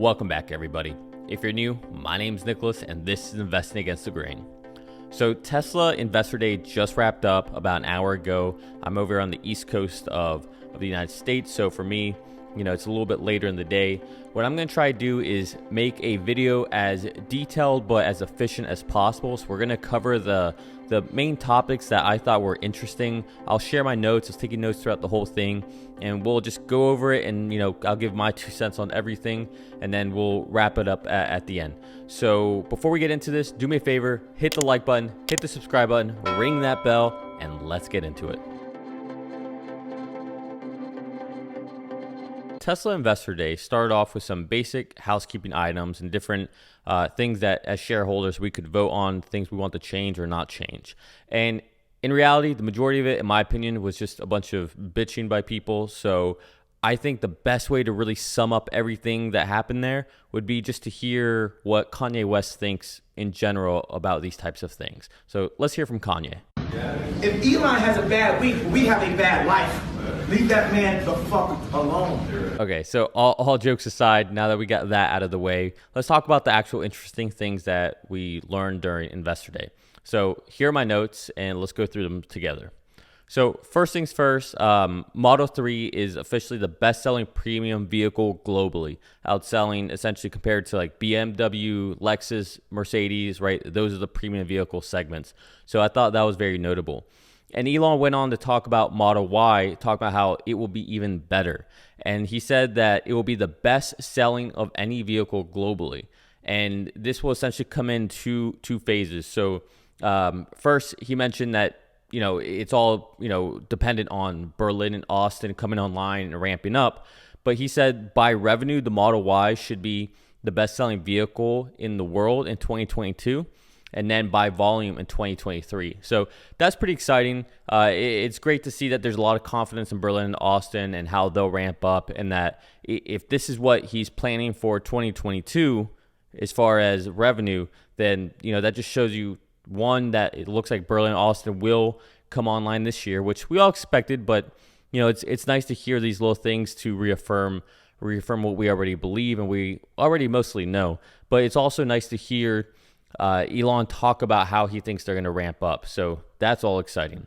Welcome back, everybody. If you're new, my name's Nicholas, and this is Investing Against the Grain. So Tesla Investor Day just wrapped up about an hour ago. I'm over on the East Coast of the United States, so for me, it's a little bit later in the day. What I'm going to try to do is make a video as detailed but as efficient as possible. So we're going to cover the main topics that I thought were interesting. I'll share my notes. I was taking notes throughout the whole thing, and we'll just go over it, and I'll give my 2 cents on everything, and then we'll wrap it up at the end. So before we get into this, do me a favor, hit the like button, hit the subscribe button, ring that bell, and let's get into it. Tesla Investor Day started off with some basic housekeeping items and different things that as shareholders we could vote on, things we want to change or not change. And in reality, the majority of it, in my opinion, was just a bunch of bitching by people. So I think the best way to really sum up everything that happened there would be just to hear what Kanye West thinks in general about these types of things. So let's hear from Kanye. If Elon has a bad week, we have a bad life. Leave that man the fuck alone. Okay, so all jokes aside, now that we got that out of the way, let's talk about the actual interesting things that we learned during Investor Day. So here are my notes, and let's go through them together. So first things first, Model 3 is officially the best-selling premium vehicle globally, outselling essentially compared to like BMW, Lexus, Mercedes, right? Those are the premium vehicle segments. So I thought that was very notable. And Elon went on to talk about Model Y, talk about how it will be even better. And he said that it will be the best selling of any vehicle globally. And this will essentially come in two phases. So first, he mentioned that, it's all, dependent on Berlin and Austin coming online and ramping up. But he said by revenue, the Model Y should be the best selling vehicle in the world in 2022. And then by volume in 2023. So that's pretty exciting. It's great to see that there's a lot of confidence in Berlin and Austin and how they'll ramp up, and that if this is what he's planning for 2022 as far as revenue, then that just shows you, one, that it looks like Berlin and Austin will come online this year, which we all expected, but it's nice to hear these little things to reaffirm what we already believe and we already mostly know. But it's also nice to hear Elon talk about how he thinks they're going to ramp up. So that's all exciting.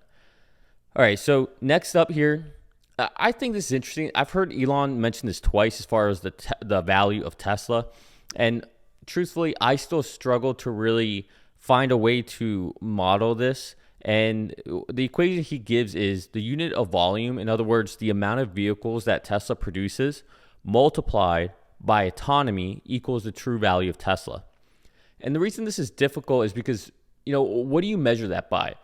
All right, so next up here, I think this is interesting. I've heard Elon mention this twice as far as the value of Tesla. And truthfully, I still struggle to really find a way to model this. And the equation he gives is the unit of volume. In other words, the amount of vehicles that Tesla produces multiplied by autonomy equals the true value of Tesla. And the reason this is difficult is because, what do you measure that by?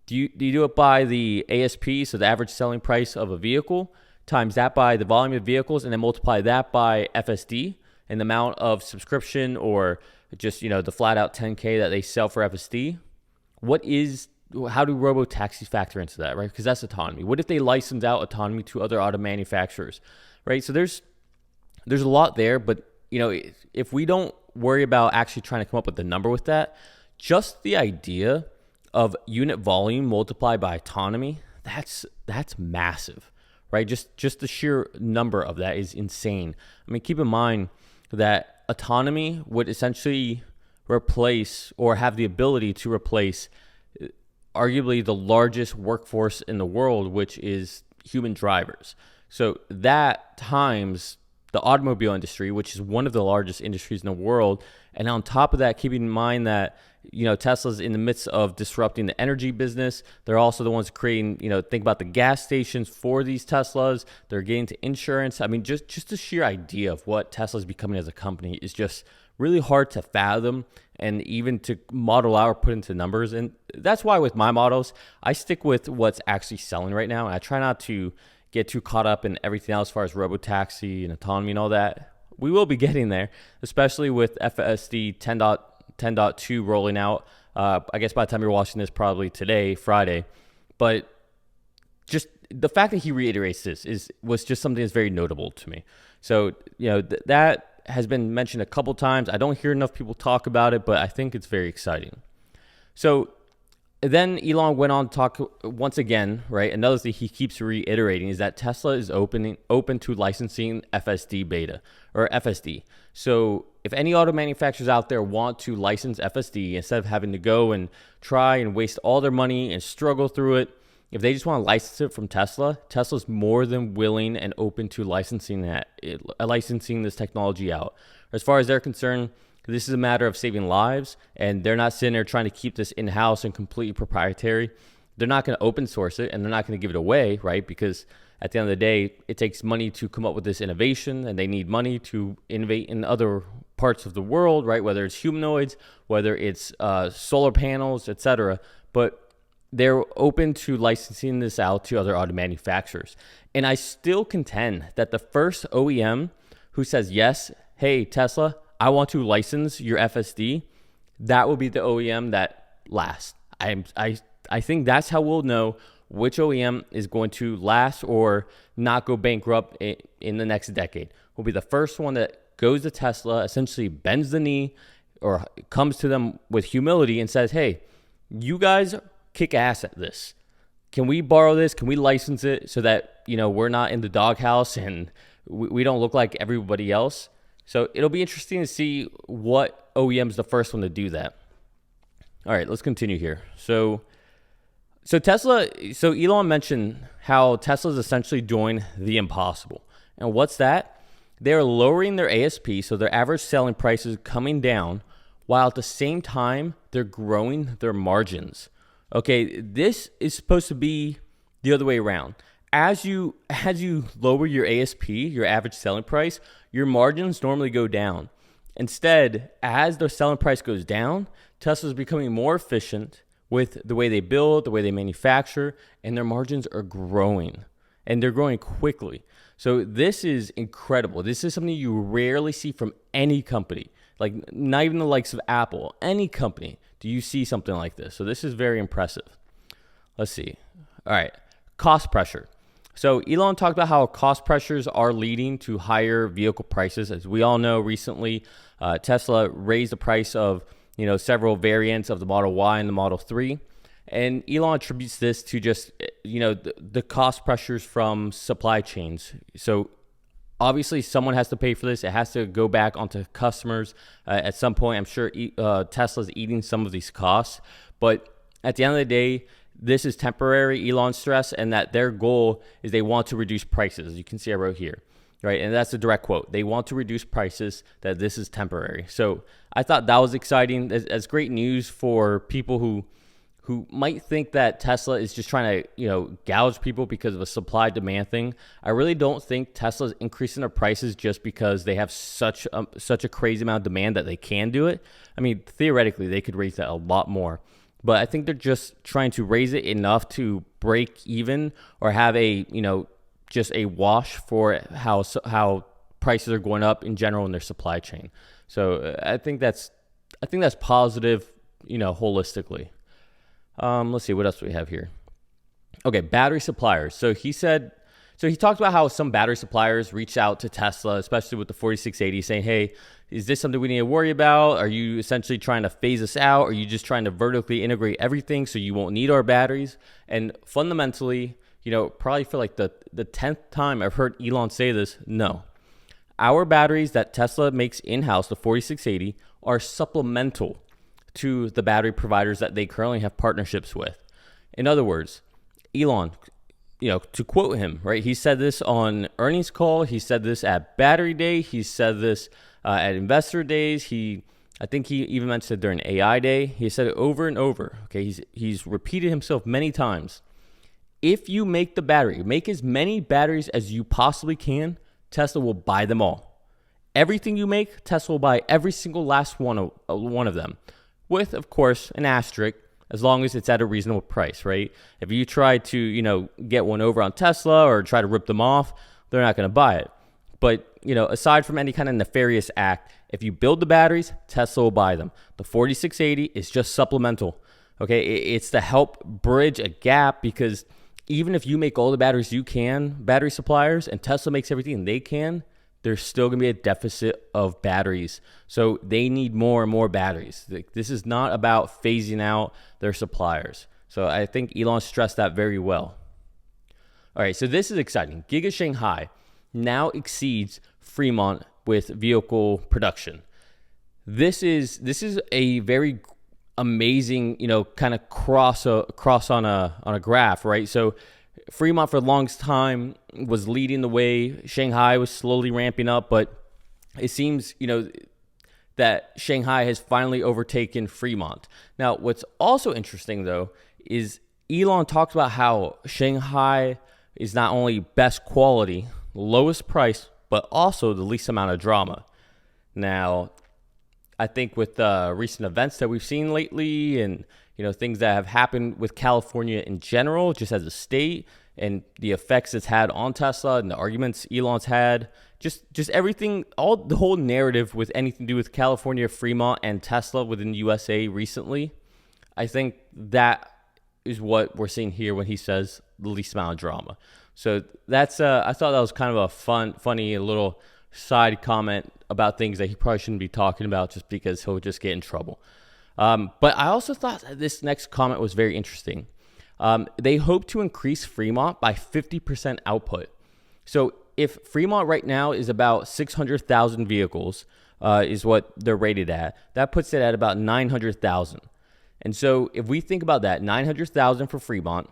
Do you do it by the ASP, so the average selling price of a vehicle, times that by the volume of vehicles, and then multiply that by FSD and the amount of subscription or just, the flat out 10K that they sell for FSD? How do robo-taxis factor into that, right? Because that's autonomy. What if they license out autonomy to other auto manufacturers, right? So there's a lot there, but, if we don't worry about actually trying to come up with the number with that, just the idea of unit volume multiplied by autonomy, that's massive, right? Just the sheer number of that is insane. I mean, keep in mind that autonomy would essentially replace or have the ability to replace arguably the largest workforce in the world, which is human drivers. So that times the automobile industry, which is one of the largest industries in the world. And on top of that, keeping in mind that, Tesla's in the midst of disrupting the energy business. They're also the ones creating, think about the gas stations for these Teslas. They're getting to insurance. I mean, just the sheer idea of what Tesla's becoming as a company is just really hard to fathom and even to model out or put into numbers. And that's why with my models, I stick with what's actually selling right now. And I try not to get too caught up in everything else as far as robotaxi and autonomy and all that. We will be getting there, especially with FSD 10.2 rolling out. I guess by the time you're watching this, probably today, Friday. But just the fact that he reiterates this was just something that's very notable to me. So, that has been mentioned a couple times. I don't hear enough people talk about it, but I think it's very exciting. So Then Elon went on to talk once again, right? Another thing he keeps reiterating is that Tesla is open to licensing FSD beta or FSD. So if any auto manufacturers out there want to license FSD instead of having to go and try and waste all their money and struggle through it, if they just want to license it from Tesla, Tesla's more than willing and open to licensing this technology out. As far as they're concerned, this is a matter of saving lives, and they're not sitting there trying to keep this in-house and completely proprietary. They're not going to open source it, and they're not going to give it away, right? Because at the end of the day, it takes money to come up with this innovation, and they need money to innovate in other parts of the world, right? Whether it's humanoids, whether it's solar panels, etc. But they're open to licensing this out to other auto manufacturers. And I still contend that the first OEM who says, yes, hey, Tesla, I want to license your FSD, that will be the OEM that lasts. I think that's how we'll know which OEM is going to last or not go bankrupt in the next decade. Will be the first one that goes to Tesla, essentially bends the knee or comes to them with humility and says, hey, you guys kick ass at this. Can we borrow this? Can we license it so that, we're not in the doghouse and we don't look like everybody else? So it'll be interesting to see what OEM's the first one to do that. All right, let's continue here. So Elon mentioned how Tesla's essentially doing the impossible. And what's that? They're lowering their ASP, so their average selling price is coming down, while at the same time, they're growing their margins. Okay, this is supposed to be the other way around. As you lower your ASP, your average selling price, your margins normally go down. Instead, as the selling price goes down, Tesla's becoming more efficient with the way they build, the way they manufacture, and their margins are growing. And they're growing quickly. So this is incredible. This is something you rarely see from any company. Like not even the likes of Apple, any company, do you see something like this? So this is very impressive. Let's see. All right, cost pressure. So Elon talked about how cost pressures are leading to higher vehicle prices. As we all know, recently Tesla raised the price of several variants of the Model Y and the Model 3. And Elon attributes this to just the cost pressures from supply chains. So obviously someone has to pay for this. It has to go back onto customers at some point. I'm sure Tesla's eating some of these costs. But at the end of the day, this is temporary, Elon stressed, and that their goal is they want to reduce prices. As you can see, I wrote here, right? And that's a direct quote. They want to reduce prices, that this is temporary. So I thought that was exciting. That's great news for people who might think that Tesla is just trying to, gouge people because of a supply-demand thing. I really don't think Tesla's increasing their prices just because they have such a crazy amount of demand that they can do it. I mean, theoretically, they could raise that a lot more. But I think they're just trying to raise it enough to break even or have just a wash for how prices are going up in general in their supply chain. So I think that's positive, holistically. Let's see what else we have here. Okay, battery suppliers. So he talked about how some battery suppliers reached out to Tesla, especially with the 4680, saying, hey, is this something we need to worry about? Are you essentially trying to phase us out? Are you just trying to vertically integrate everything so you won't need our batteries? And fundamentally, probably for like the 10th time I've heard Elon say this, no. Our batteries that Tesla makes in-house, the 4680, are supplemental to the battery providers that they currently have partnerships with. In other words, Elon, to quote him, right? He said this on earnings call. He said this at Battery Day. He said this at Investor Days. I think he even mentioned it during AI Day. He said it over and over. Okay, he's repeated himself many times. If you make the battery, make as many batteries as you possibly can, Tesla will buy them all. Everything you make, Tesla will buy every single last one of them. With, of course, an asterisk, as long as it's at a reasonable price, right? If you try to, get one over on Tesla or try to rip them off, they're not going to buy it. But, aside from any kind of nefarious act, if you build the batteries, Tesla will buy them. The 4680 is just supplemental, okay? It's to help bridge a gap because even if you make all the batteries you can, battery suppliers, and Tesla makes everything they can, there's still going to be a deficit of batteries. So they need more and more batteries. This is not about phasing out their suppliers. So I think Elon stressed that very well. All right, so this is exciting. Giga Shanghai now exceeds Fremont with vehicle production. This is a very amazing, kind of cross on a graph, right? So Fremont for the longest time was leading the way. Shanghai was slowly ramping up, but it seems, that Shanghai has finally overtaken Fremont. Now, what's also interesting though is Elon talks about how Shanghai is not only best quality, lowest price, but also the least amount of drama. Now, I think with recent events that we've seen lately and, things that have happened with California in general, just as a state, and the effects it's had on Tesla and the arguments Elon's had, just everything, the whole narrative with anything to do with California, Fremont, and Tesla within the USA recently, I think that is what we're seeing here when he says the least amount of drama. So that's I thought that was kind of a funny little side comment about things that he probably shouldn't be talking about just because he'll just get in trouble. But I also thought that this next comment was very interesting. They hope to increase Fremont by 50% output. So if Fremont right now is about 600,000 vehicles, is what they're rated at, that puts it at about 900,000. And so if we think about that, 900,000 for Fremont,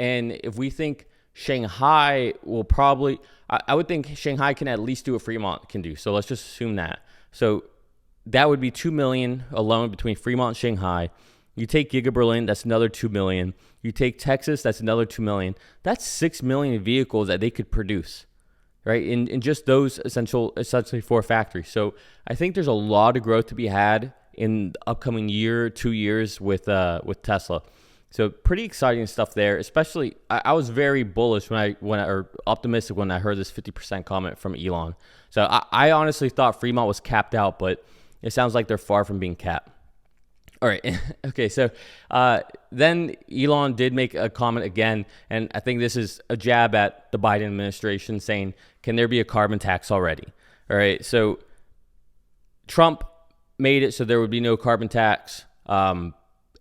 and if we think Shanghai will probably, I would think Shanghai can at least do what Fremont can do. So let's just assume that. So that would be 2 million alone between Fremont and Shanghai. You take Giga Berlin, that's another 2 million. You take Texas, that's another 2 million. That's 6 million vehicles that they could produce, right? In just those essentially 4 factories. So I think there's a lot of growth to be had in the upcoming year, 2 years with Tesla. So pretty exciting stuff there. Especially, I was very bullish or optimistic when I heard this 50% comment from Elon. So I honestly thought Fremont was capped out, but it sounds like they're far from being capped. All right. Okay. So then Elon did make a comment again, and I think this is a jab at the Biden administration, saying, "Can there be a carbon tax already?" All right. So Trump made it so there would be no carbon tax, and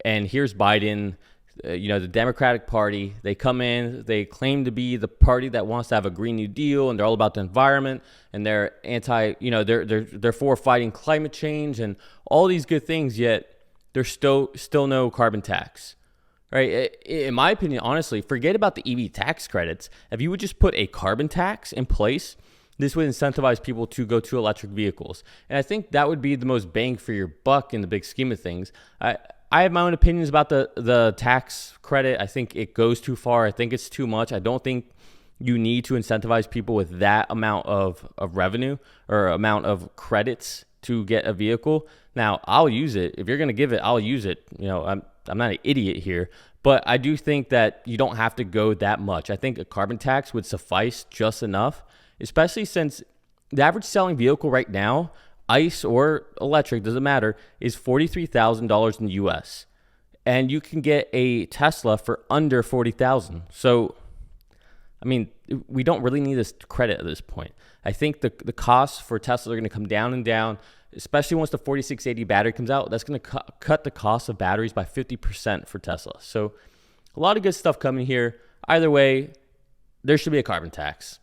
here's Biden. The Democratic Party, they come in, they claim to be the party that wants to have a Green New Deal, and they're all about the environment, and they're they're for fighting climate change and all these good things, yet there's still no carbon tax, right? In my opinion, honestly, forget about the EV tax credits. If you would just put a carbon tax in place, this would incentivize people to go to electric vehicles. And I think that would be the most bang for your buck in the big scheme of things. I have my own opinions about the tax credit. I think it goes too far. I think it's too much. I don't think you need to incentivize people with that amount of revenue or amount of credits to get a vehicle. Now, I'll use it. If you're going to give it, I'll use it. I'm not an idiot here, but I do think that you don't have to go that much. I think a carbon tax would suffice just enough, especially since the average selling vehicle right now, ICE or electric, doesn't matter, is $43,000 in the US. And you can get a Tesla for under $40,000. So, I mean, we don't really need this credit at this point. I think the costs for Tesla are going to come down and down, especially once the 4680 battery comes out. That's going to cut the cost of batteries by 50% for Tesla. So, a lot of good stuff coming here. Either way, there should be a carbon tax.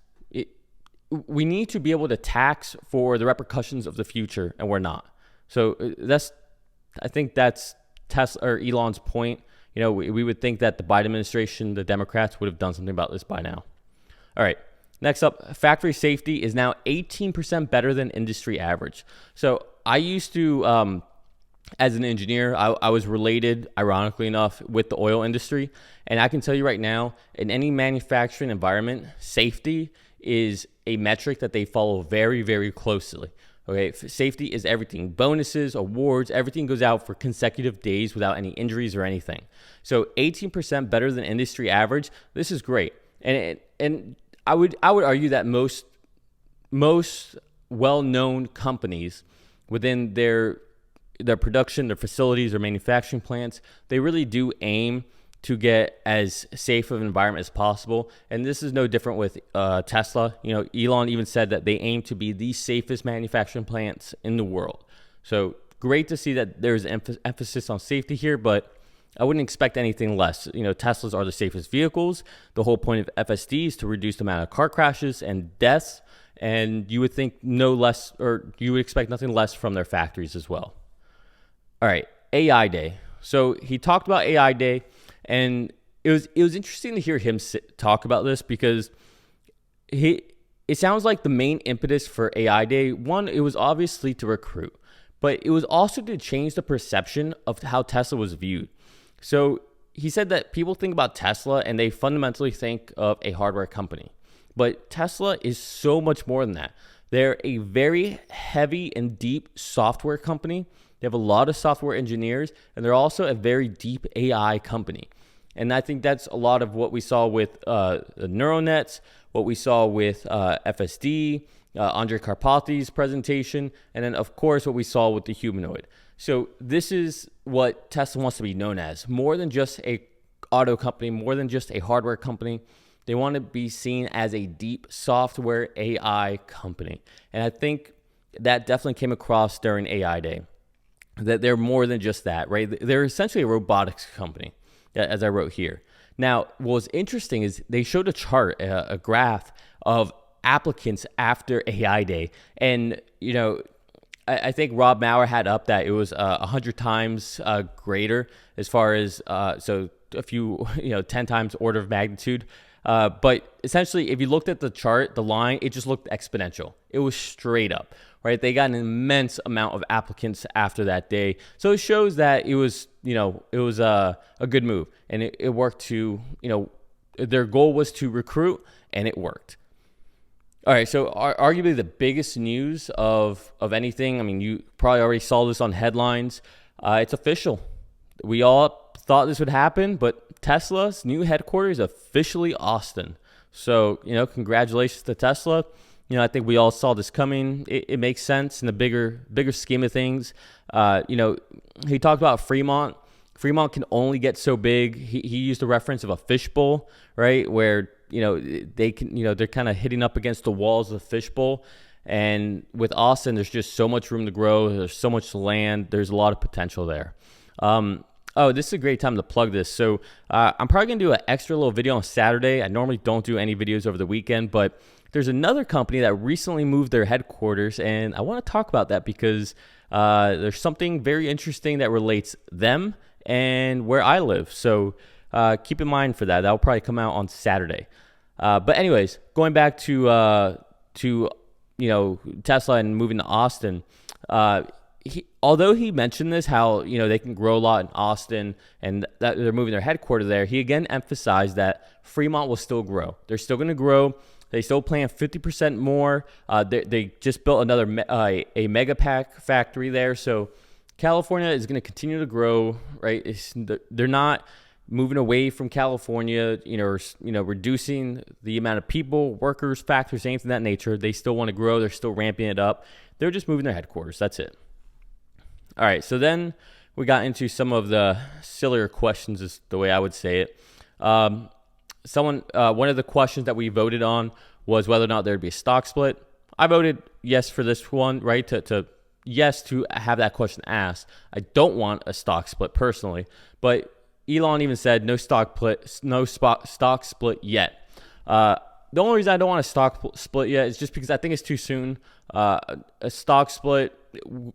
We need to be able to tax for the repercussions of the future, and we're not. So I think that's Tesla or Elon's point. We would think that the Biden administration, the Democrats, would have done something about this by now. All right. Next up, factory safety is now 18% better than industry average. So I used to, as an engineer, I was related, ironically enough, with the oil industry. And I can tell you right now, in any manufacturing environment, safety is a metric that they follow very, very closely. Okay, safety is everything. Bonuses, awards, everything goes out for consecutive days without any injuries or anything. So 18% better than industry average. This is great. And I would argue that most well-known companies within their production, their facilities, their manufacturing plants, they really do aim to get as safe of an environment as possible. And this is no different with Tesla. Elon even said that they aim to be the safest manufacturing plants in the world. So great to see that there's emphasis on safety here, but I wouldn't expect anything less. Teslas are the safest vehicles. The whole point of FSD is to reduce the amount of car crashes and deaths, and you would think no less, or you would expect nothing less from their factories as well. All right, AI Day. So he talked about AI Day, and it was interesting to hear him talk about this because it sounds like the main impetus for AI Day, one, it was obviously to recruit, but it was also to change the perception of how Tesla was viewed. So he said that people think about Tesla and they fundamentally think of a hardware company, but Tesla is so much more than that. They're a very heavy and deep software company. They have a lot of software engineers, and they're also a very deep AI company. And I think that's a lot of what we saw with the neural nets, what we saw with FSD, Andrej Karpathy's presentation, and then, of course, what we saw with the humanoid. So this is what Tesla wants to be known as. More than just a auto company, more than just a hardware company. They want to be seen as a deep software AI company. And I think that definitely came across during AI Day, that they're more than just that, right? They're essentially a robotics company, as I wrote here. Now, what was interesting is they showed a chart, a graph of applicants after AI Day. And, I think Rob Maurer had up that it was 100 times greater as far as, so a few, 10 times order of magnitude. But essentially, if you looked at the chart, the line, it just looked exponential. It was straight up, right? They got an immense amount of applicants after that day. So it shows that it was, a good move, and it worked to, their goal was to recruit, and it worked. All right, so arguably the biggest news of anything, I mean, you probably already saw this on headlines. It's official. We all thought this would happen, but Tesla's new headquarters is officially Austin. So, congratulations to Tesla. I think we all saw this coming. It makes sense in the bigger scheme of things. He talked about Fremont. Fremont can only get so big. He used the reference of a fishbowl, right? Where, they can, they're kind of hitting up against the walls of the fishbowl. And with Austin, there's just so much room to grow. There's so much land. There's a lot of potential there. This is a great time to plug this. So I'm probably going to do an extra little video on Saturday. I normally don't do any videos over the weekend, but there's another company that recently moved their headquarters, and I want to talk about that because there's something very interesting that relates them and where I live. So keep in mind for that. That'll probably come out on Saturday. But anyways, going back to Tesla and moving to Austin, although he mentioned this, how they can grow a lot in Austin and that they're moving their headquarters there, he again emphasized that Fremont will still grow. They're still going to grow. They still plan 50% more. They just built another a mega pack factory there. So California is going to continue to grow, right? They're not moving away from California, reducing the amount of people, workers, factories, anything of that nature. They still want to grow. They're still ramping it up. They're just moving their headquarters. That's it. All right, so then we got into some of the sillier questions, is the way I would say it. One of the questions that we voted on was whether or not there'd be a stock split. I voted yes for this one, right? Yes to have that question asked. I don't want a stock split personally, but Elon even said no stock split yet. The only reason I don't want a stock split yet is just because I think it's too soon. A stock split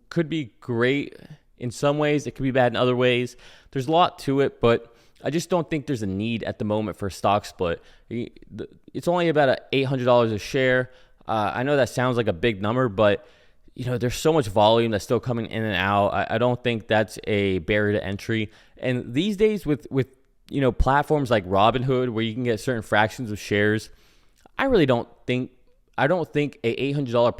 could be great in some ways. It could be bad in other ways. There's a lot to it, but I just don't think there's a need at the moment for a stock split. It's only about $800 a share. I know that sounds like a big number, but there's so much volume that's still coming in and out. I don't think that's a barrier to entry. And these days with platforms like Robinhood, where you can get certain fractions of shares, I don't think a $800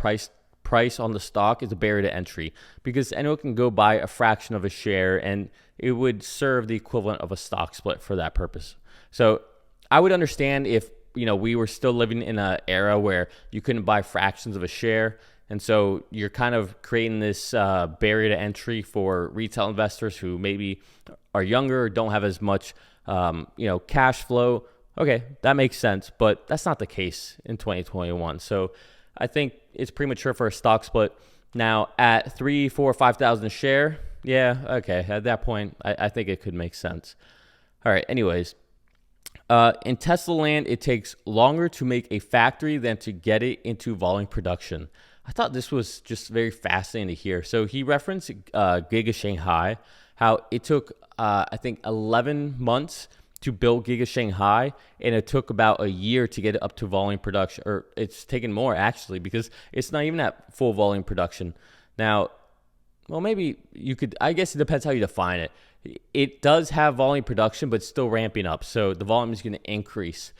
price on the stock is a barrier to entry, because anyone can go buy a fraction of a share and it would serve the equivalent of a stock split for that purpose. So I would understand if we were still living in an era where you couldn't buy fractions of a share, and so you're kind of creating this barrier to entry for retail investors who maybe are younger or don't have as much cash flow. Okay, that makes sense, but that's not the case in 2021. So I think it's premature for a stock split. Now at 3, 4, 5,000 a share, Yeah, okay. At that point, I think it could make sense. All right, anyways. In Tesla land, it takes longer to make a factory than to get it into volume production. I thought this was just very fascinating to hear. So he referenced Giga Shanghai, how it took, I think, 11 months to build Giga Shanghai, and it took about a year to get it up to volume production. Or it's taken more, actually, because it's not even at full volume production. Now, well, maybe you could, I guess it depends how you define it. It does have volume production, but still ramping up. So the volume is going to increase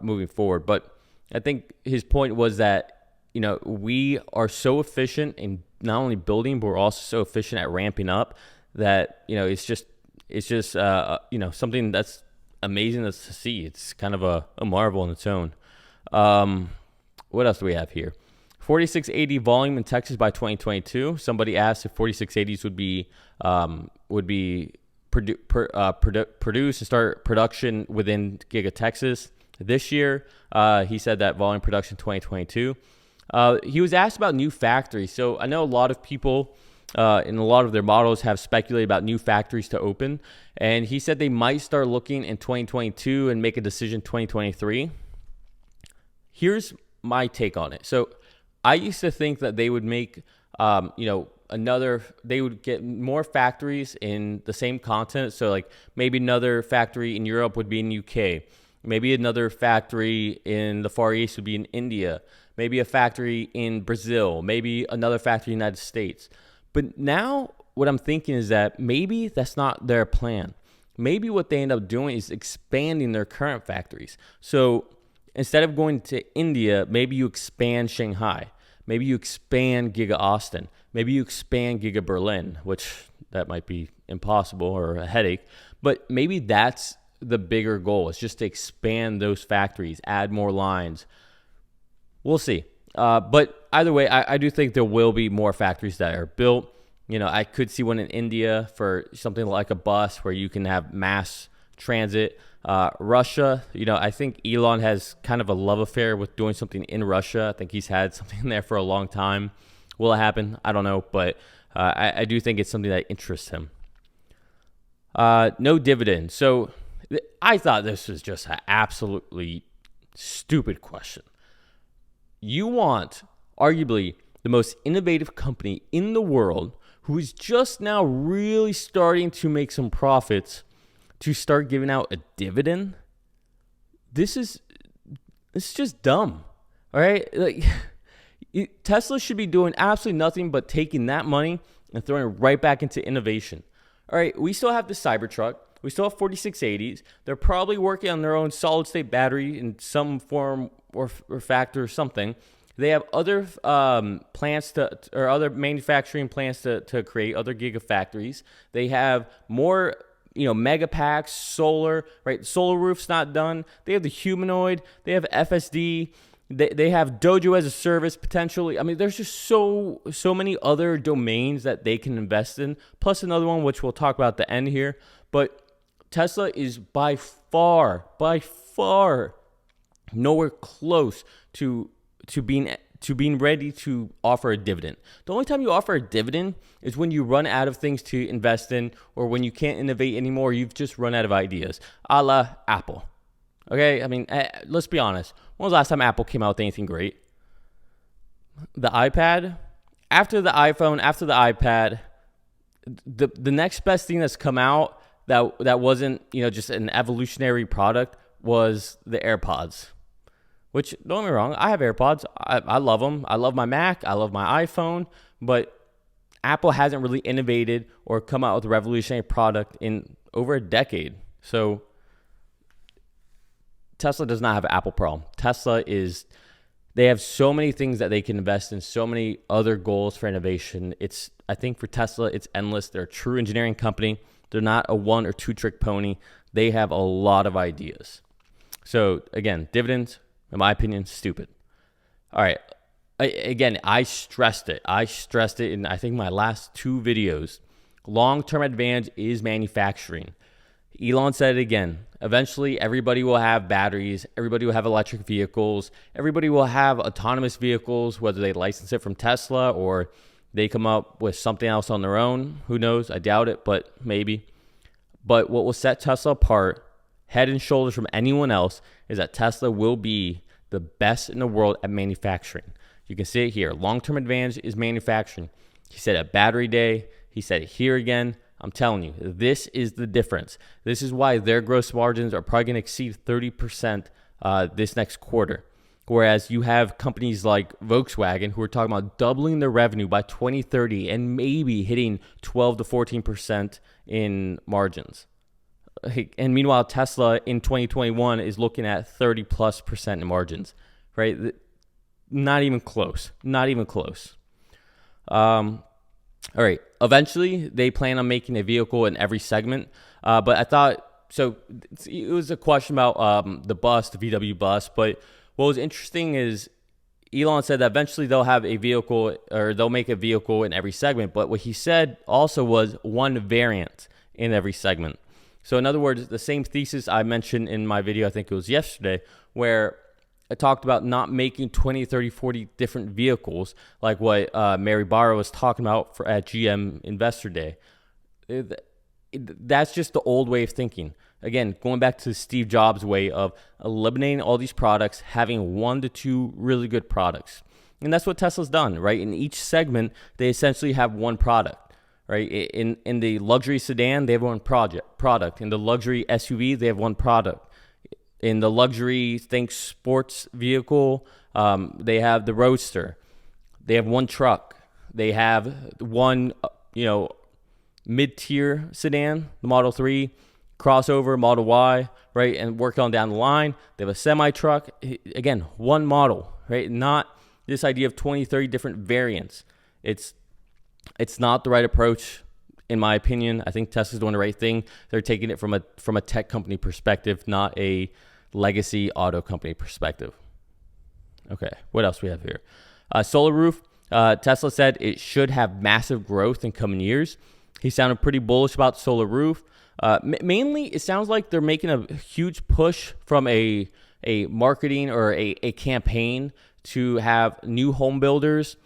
moving forward. But I think his point was that, we are so efficient in not only building, but we're also so efficient at ramping up that, it's just something that's amazing to see. It's kind of a marvel in its own. What else do we have here? 4680 volume in Texas by 2022. Somebody asked if 4680s would be produced and start production within Giga Texas this year. He said that volume production 2022. He was asked about new factories. So I know a lot of people in a lot of their models have speculated about new factories to open. And he said they might start looking in 2022 and make a decision 2023. Here's my take on it. So I used to think that they would make, they would get more factories in the same continent. So like maybe another factory in Europe would be in UK. Maybe another factory in the Far East would be in India. Maybe a factory in Brazil. Maybe another factory in the United States. But now what I'm thinking is that maybe that's not their plan. Maybe what they end up doing is expanding their current factories. So instead of going to India, maybe you expand Shanghai. Maybe you expand Giga Austin. Maybe you expand Giga Berlin, which that might be impossible or a headache. But maybe that's the bigger goal. It's just to expand those factories, add more lines. We'll see. But either way, I do think there will be more factories that are built. I could see one in India for something like a bus where you can have mass transit. Russia, I think Elon has kind of a love affair with doing something in Russia. I think he's had something there for a long time. Will it happen? I don't know, but I do think it's something that interests him. No dividend. So I thought this was just an absolutely stupid question. You want arguably the most innovative company in the world who is just now really starting to make some profits to start giving out a dividend? This is just dumb. All right? Like Tesla should be doing absolutely nothing but taking that money and throwing it right back into innovation. All right, we still have the Cybertruck. We still have 4680s. They're probably working on their own solid state battery in some form or factor or something. They have other plants or other manufacturing plants to create other gigafactories. They have more, mega packs, solar, right? Solar roof's not done. They have the humanoid. They have FSD. They have Dojo as a service potentially. I mean, there's just so many other domains that they can invest in. Plus another one, which we'll talk about at the end here. But Tesla is by far nowhere close to being ready to offer a dividend. The only time you offer a dividend is when you run out of things to invest in, or when you can't innovate anymore. You've just run out of ideas, a la Apple. Okay, I mean, let's be honest. When was the last time Apple came out with anything great? The iPad? After the iPhone, after the iPad, the next best thing that's come out that wasn't, just an evolutionary product was the AirPods. Which, don't get me wrong, I have AirPods. I love them. I love my Mac. I love my iPhone. But Apple hasn't really innovated or come out with a revolutionary product in over a decade. So Tesla does not have an Apple problem. They have so many things that they can invest in, so many other goals for innovation. I think for Tesla, it's endless. They're a true engineering company. They're not a one or two trick pony. They have a lot of ideas. So again, dividends, in my opinion, stupid. All right. I stressed it. In, I think, my last two videos. Long-term advantage is manufacturing. Elon said it again. Eventually, everybody will have batteries. Everybody will have electric vehicles. Everybody will have autonomous vehicles, whether they license it from Tesla or, They come up with something else on their own. Who knows? I doubt it, but maybe. But what will set Tesla apart, head and shoulders from anyone else, is that Tesla will be the best in the world at manufacturing. You can see it here. Long-term advantage is manufacturing. He said at Battery Day. He said it here again. I'm telling you, this is the difference. This is why their gross margins are probably going to exceed 30% this next quarter. Whereas you have companies like Volkswagen who are talking about doubling their revenue by 2030 and maybe hitting 12 to 14% in margins. And meanwhile, Tesla in 2021 is looking at 30+% in margins, right? Not even close. Not even close. All right. Eventually, they plan on making a vehicle in every segment. But I thought, so it was a question about the bus, the VW bus. But what was interesting is Elon said that eventually they'll have a vehicle, or they'll make a vehicle in every segment. But what he said also was one variant in every segment. So in other words, the same thesis I mentioned in my video, I think it was yesterday, where I talked about not making 20, 30, 40 different vehicles like what Mary Barra was talking about at GM Investor Day. That's just the old way of thinking. Again, going back to Steve Jobs' way of eliminating all these products, having 1 to 2 really good products. And that's what Tesla's done, right? In each segment, they essentially have one product, right? In the luxury sedan, they have one product. In the luxury SUV, they have one product. In the luxury, sports vehicle, they have the Roadster. They have one truck. They have one, mid-tier sedan, the Model 3, crossover, Model Y, right? And work on down the line. They have a semi-truck. Again, one model, right? Not this idea of 20, 30 different variants. It's not the right approach, in my opinion. I think Tesla's doing the right thing. They're taking it from a tech company perspective, not a legacy auto company perspective. Okay, what else we have here? Solar Roof. Tesla said it should have massive growth in coming years. He sounded pretty bullish about Solar Roof. Mainly, it sounds like they're making a huge push from a marketing or a campaign to have new home builders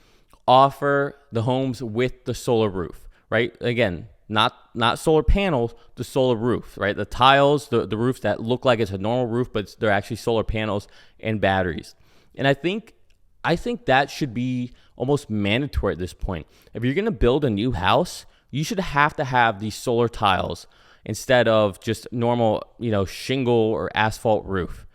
offer the homes with the solar roof, right? Again, not solar panels, the solar roof, right? The tiles, the roofs that look like it's a normal roof, but they're actually solar panels and batteries. And I think that should be almost mandatory at this point. If you're going to build a new house, you should have to have these solar tiles instead of just normal, shingle or asphalt roof.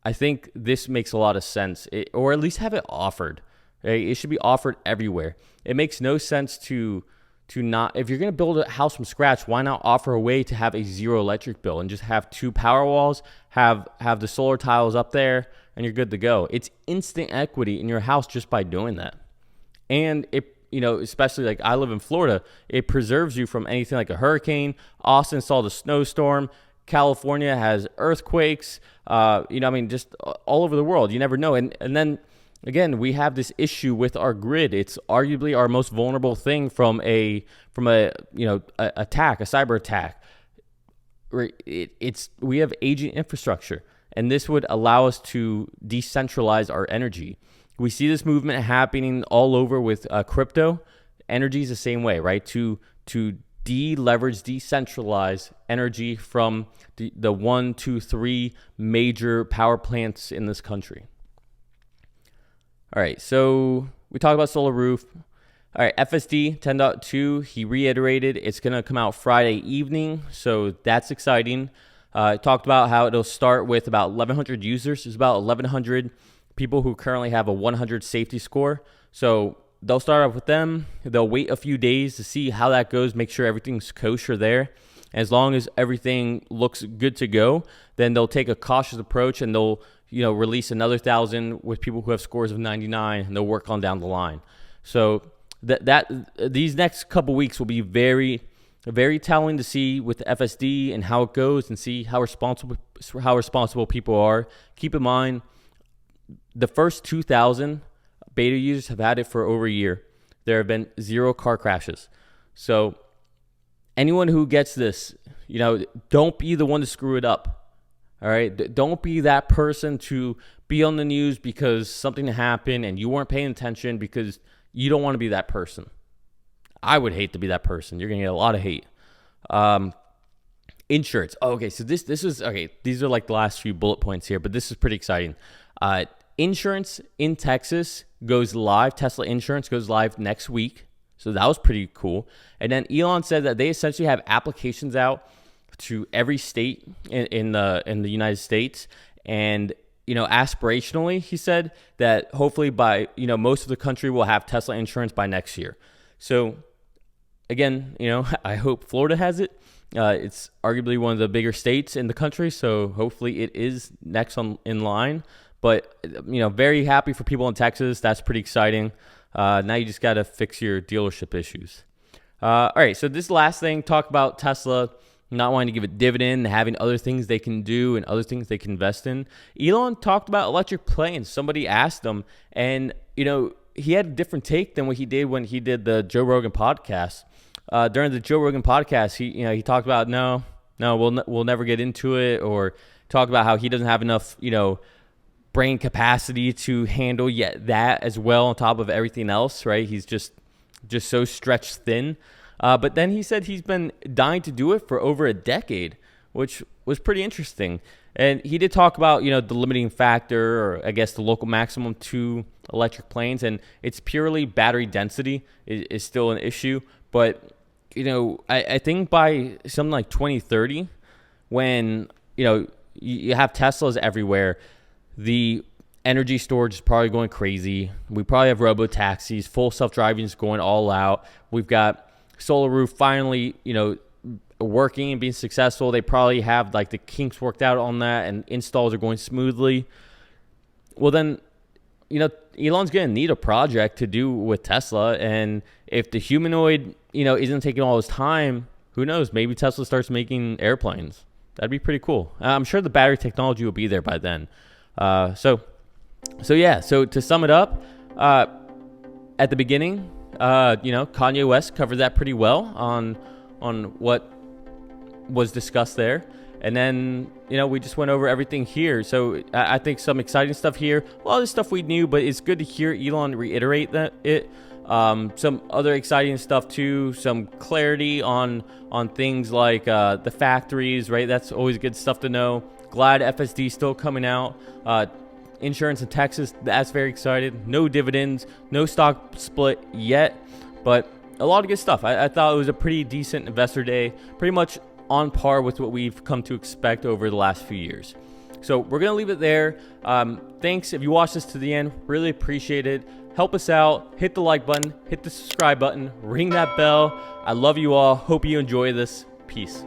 I think this makes a lot of sense, or at least have it offered. Right? It should be offered everywhere. It makes no sense to not, if you're going to build a house from scratch, why not offer a way to have a zero electric bill and just have 2 power walls, have the solar tiles up there, and you're good to go. It's instant equity in your house just by doing that. And it, especially like I live in Florida, it preserves you from anything like a hurricane. Austin saw the snowstorm. California has earthquakes. Just all over the world. You never know. And then again, we have this issue with our grid. It's arguably our most vulnerable thing from a attack, a cyber attack. We have aging infrastructure, and this would allow us to decentralize our energy. We see this movement happening all over with crypto. Energy is the same way, right? To deleverage, decentralize energy from the 1, 2, 3 major power plants in this country. All right, so we talked about Solar Roof. All right, FSD 10.2, he reiterated it's going to come out Friday evening, so that's exciting. Talked about how it'll start with about 1,100 users. There's about 1,100 people who currently have a 100 safety score. So they'll start off with them. They'll wait a few days to see how that goes, make sure everything's kosher there. As long as everything looks good to go, then they'll take a cautious approach and they'll release another 1,000 with people who have scores of 99, and they'll work on down the line. So these next couple weeks will be very, very telling to see with the FSD and how it goes, and see how responsible people are. Keep in mind, the first 2,000 beta users have had it for over a year. There have been 0 car crashes. So anyone who gets this, don't be the one to screw it up. All right. Don't be that person to be on the news because something happened and you weren't paying attention, because you don't want to be that person. I would hate to be that person. You're gonna get a lot of hate. Insurance. Oh, okay, so this is okay. These are like the last few bullet points here, but this is pretty exciting. Insurance in Texas goes live. Tesla insurance goes live next week, so that was pretty cool. And then Elon said that they essentially have applications out to every state in the United States, and aspirationally, he said that hopefully by most of the country will have Tesla insurance by next year. So again, I hope Florida has it. It's arguably one of the bigger states in the country, so hopefully it is next in line. But, very happy for people in Texas. That's pretty exciting. Now you just got to fix your dealership issues. All right, so this last thing, talk about Tesla not wanting to give a dividend, having other things they can do and other things they can invest in. Elon talked about electric planes. Somebody asked him, and, he had a different take than what he did when he did the Joe Rogan podcast. During the Joe Rogan podcast, he talked about no, we'll never get into it, or talk about how he doesn't have enough brain capacity to handle yet that as well on top of everything else, right? He's just so stretched thin. But then he said he's been dying to do it for over a decade, which was pretty interesting. And he did talk about the limiting factor, or I guess the local maximum to electric planes, and it's purely battery density is still an issue, but I think by something like 2030, when, you have Teslas everywhere, the energy storage is probably going crazy. We probably have robo-taxis, full self-driving is going all out. We've got Solar Roof finally, working and being successful. They probably have like the kinks worked out on that, and installs are going smoothly. Well, then, Elon's going to need a project to do with Tesla, and if the humanoid isn't taking all his time, who knows? Maybe Tesla starts making airplanes. That'd be pretty cool. I'm sure the battery technology will be there by then. So to sum it up, at the beginning, Kanye West covered that pretty well on what was discussed there. And then, we just went over everything here. So I think some exciting stuff here. A lot of this stuff we knew, but it's good to hear Elon reiterate it. Some other exciting stuff too. Some clarity on things like the factories, right? That's always good stuff to know. Glad FSD still coming out. Insurance in Texas, that's very excited. No dividends, no stock split yet, but a lot of good stuff. I thought it was a pretty decent investor day, pretty much on par with what we've come to expect over the last few years. So we're going to leave it there. Thanks if you watched this to the end. Really appreciate it. Help us out. Hit the like button. Hit the subscribe button. Ring that bell. I love you all. Hope you enjoy this. Peace.